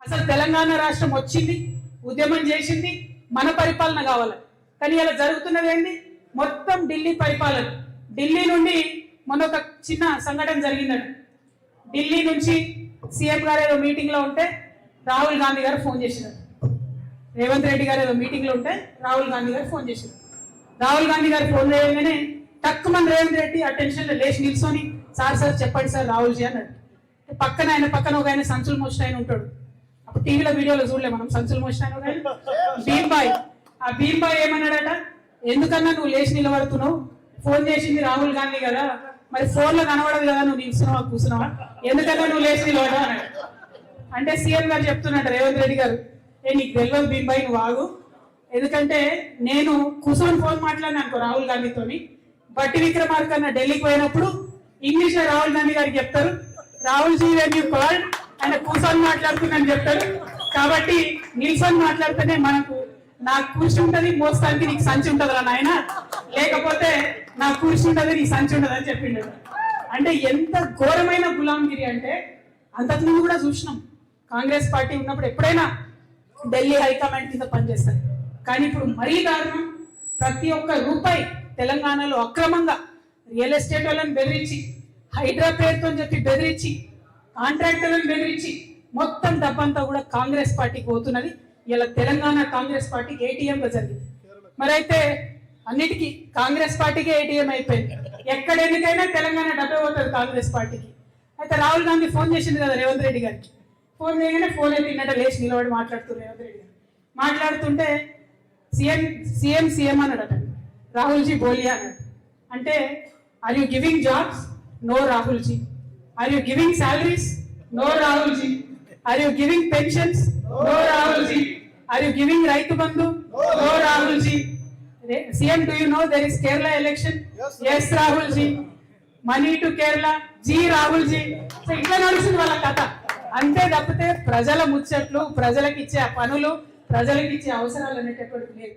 అసలు తెలంగాణ రాష్ట్రం వచ్చింది, ఉద్యమం చేసింది, మన పరిపాలన కావాలి. కానీ ఇలా జరుగుతున్నది ఏంటి? మొత్తం ఢిల్లీ పరిపాలన. ఢిల్లీ నుండి మొన్న ఒక చిన్న సంఘటన జరిగిందట. ఢిల్లీ నుంచి సీఎం గారు ఏదో మీటింగ్ లో ఉంటే రాహుల్ గాంధీ గారు ఫోన్ చేసినారు. రేవంత్ రెడ్డి గారు ఏదో మీటింగ్ లో ఉంటే రాహుల్ గాంధీ గారు ఫోన్ చేసినారు. రాహుల్ గాంధీ గారు ఫోన్ చేయగానే తక్కువ రేవంత్ రెడ్డి అటెన్షన్ లో లేచి నిల్చొని సార్ సార్ చెప్పండి సార్ రాహుల్జీ అన్నాడు. పక్కన ఒక ఆయన సంచులు మోసిన ఆయన ఉంటాడు. అప్పుడు టీవీలో వీడియోలో చూడలే మనం, సంచులు మోసిన ఆయన భీంబాయ్. ఆ భీంబాయ్ ఏమన్నాడట, ఎందుకన్నా నువ్వు లేచి నిలబడుతున్నావు, ఫోన్ చేసింది రాహుల్ గాంధీ కదా, మరి ఫోన్ లో కనబడదు కదా, నువ్వు నిల్చున్నావా కూర్చున్నావా, ఎందుకన్నా నువ్వు లేచి నిలబడా అన్నాడు. అంటే సీఎం గారు చెప్తున్నట్టు రేవంత్ రెడ్డి గారు, నీకు తెలియదు భీంబాయ్, నువ్వు ఆగు, ఎందుకంటే నేను కూర్చొని ఫోన్ మాట్లాడినా అనుకో రాహుల్ గాంధీతోని, బట్టి విక్రమార్క అన్న ఢిల్లీకి పోయినప్పుడు ఇంగ్లీష్ లో రాహుల్ గాంధీ గారికి చెప్తారు, Rahul ji when you called ఆయన కూర్చొని మాట్లాడుతుందని చెప్తారు. కాబట్టి నిల్చొని మాట్లాడితేనే మనకు నాకు కూర్చుంటది ఉంటది, మోస్తానికి నీకు సంచి ఉంటది రా నాయన, లేకపోతే నాకు కూర్చుంటది నీకు సంచి ఉంటది అని చెప్పిండు. అంటే ఎంత ఘోరమైన గులాంగిరి అంటే అంతకుముందు కూడా చూసినాం. కాంగ్రెస్ పార్టీ ఉన్నప్పుడు ఎప్పుడైనా ఢిల్లీ హైకమాండ్ కింద పనిచేస్తారు. కానీ ఇప్పుడు మరీ దారుణం, ప్రతి ఒక్క రూపాయి తెలంగాణలో అక్రమంగా రియల్ ఎస్టేట్ వాళ్ళని బెదిరించి, హైడ్రా పేరుతో చెప్పి బెదిరించి, కాంట్రాక్టర్లను బెదిరించి మొత్తం డబ్బంతా కూడా కాంగ్రెస్ పార్టీకి పోతున్నది. ఇలా తెలంగాణ కాంగ్రెస్ పార్టీకి ఏటీఎంగా జరిగింది. మరి అయితే అన్నిటికీ కాంగ్రెస్ పార్టీకే ఏటీఎం అయిపోయింది. ఎక్కడ ఎన్నికైనా తెలంగాణ డబ్బే పోతుంది కాంగ్రెస్ పార్టీకి. అయితే రాహుల్ గాంధీ ఫోన్ చేసింది కదా రేవంత్ రెడ్డి గారికి, ఫోన్ చేయగానే ఫోన్ ఎత్తిందట, లేచి నిలబడి మాట్లాడుతున్నారు రేవంత్ రెడ్డి గారు. మాట్లాడుతుంటే సీఎం అన్నాడట, రాహుల్జీ బోలియా అన్నాడు. అంటే are you giving jobs? No రాహుల్జీ. Are you giving salaries? No రాహుల్జీ. Are you giving pensions? No రాహుల్జీ. Are you giving Rythu Bandhu? No రాహుల్జీ. CM, do you know there is Kerala election? Yes రాహుల్జీ. Money to Kerala? G రాహుల్జీ. So ఇట్లా నడుస్తుంది వాళ్ళ కథ. అంతే తప్పితే ప్రజల ముచ్చట్లు, ప్రజలకు ఇచ్చే పనులు, ప్రజలకు ఇచ్చే అవసరాలు అనేటటువంటి లేదు.